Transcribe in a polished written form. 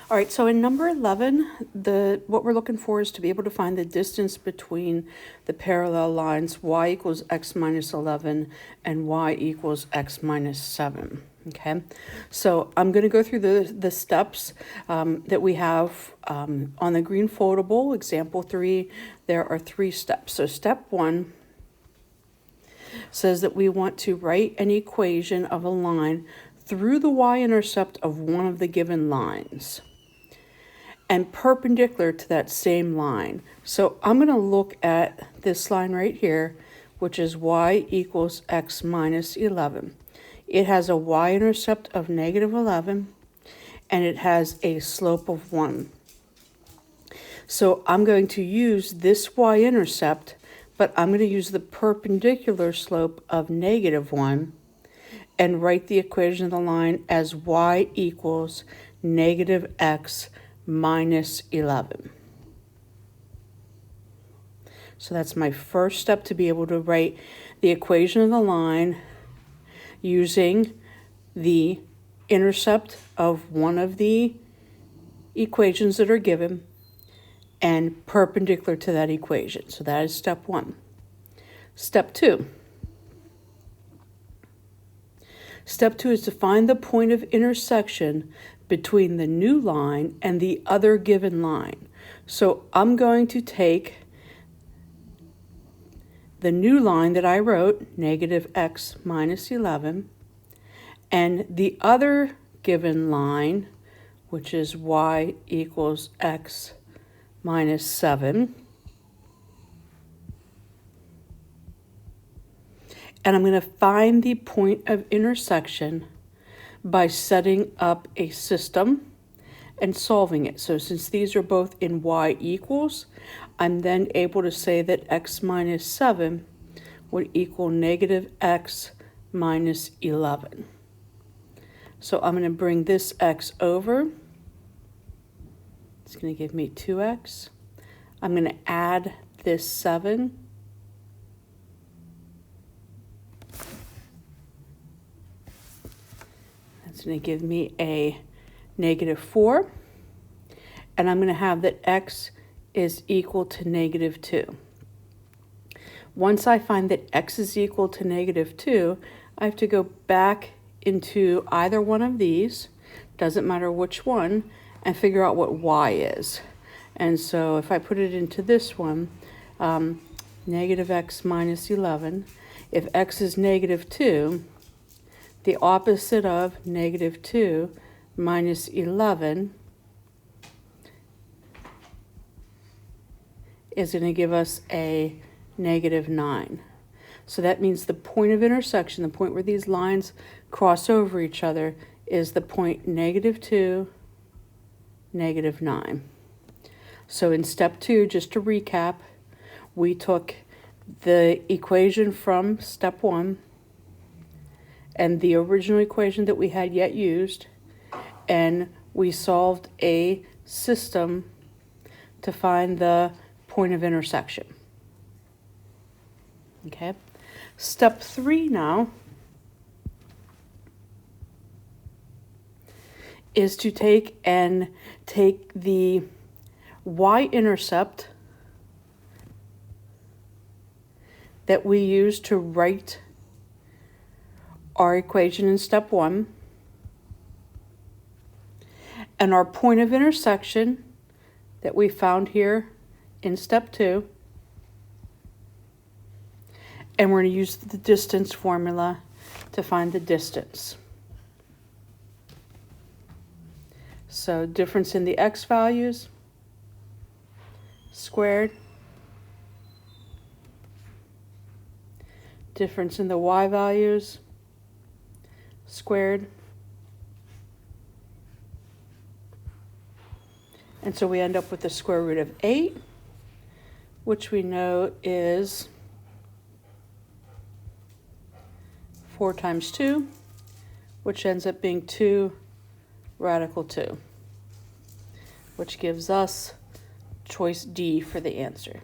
All right, so in number 11, what we're looking for is to be able to find the distance between the parallel lines y equals x minus 11 and y equals x minus 7. Okay, so I'm going to go through the steps that we have on the green foldable, example 3. There are 3 steps. So step 1 says that we want to write an equation of a line through the y-intercept of one of the given lines and perpendicular to that same line. So I'm going to look at this line right here, which is y equals x minus 11. It has a y-intercept of negative 11, and it has a slope of 1. So I'm going to use this y-intercept, but I'm going to use the perpendicular slope of negative 1 and write the equation of the line as y equals negative x minus 11. So that's my first step, to be able to write the equation of the line using the intercept of one of the equations that are given and perpendicular to that equation. So that is step 1. Step 2. Step 2 is to find the point of intersection between the new line and the other given line. So I'm going to take the new line that I wrote, negative x minus 11, and the other given line, which is y equals x minus 7. And I'm going to find the point of intersection by setting up a system and solving it. So since these are both in y equals, I'm then able to say that x minus 7 would equal negative x minus 11. So I'm going to bring this x over. It's going to give me 2x. I'm going to add this 7. That's going to give me a negative 4. And I'm going to have that x is equal to negative 2. Once I find that x is equal to negative 2, I have to go back into either one of these, doesn't matter which one, and figure out what y is. And so if I put it into this one, negative x minus 11, if x is negative 2, the opposite of negative 2 minus 11 is going to give us a negative 9. So that means the point of intersection, the point where these lines cross over each other, is the point negative 2, negative 9. So in step 2, just to recap, we took the equation from step 1 and the original equation that we had yet used, and we solved a system to find the point of intersection. Okay, step 3 now is to take the y-intercept that we used to write our equation in step 1 and our point of intersection that we found here in step 2, and we're going to use the distance formula to find the distance. So difference in the x values squared, difference in the y values squared, and so we end up with the square root of 8, which we know is 4 times 2, which ends up being 2 radical 2, which gives us choice D for the answer.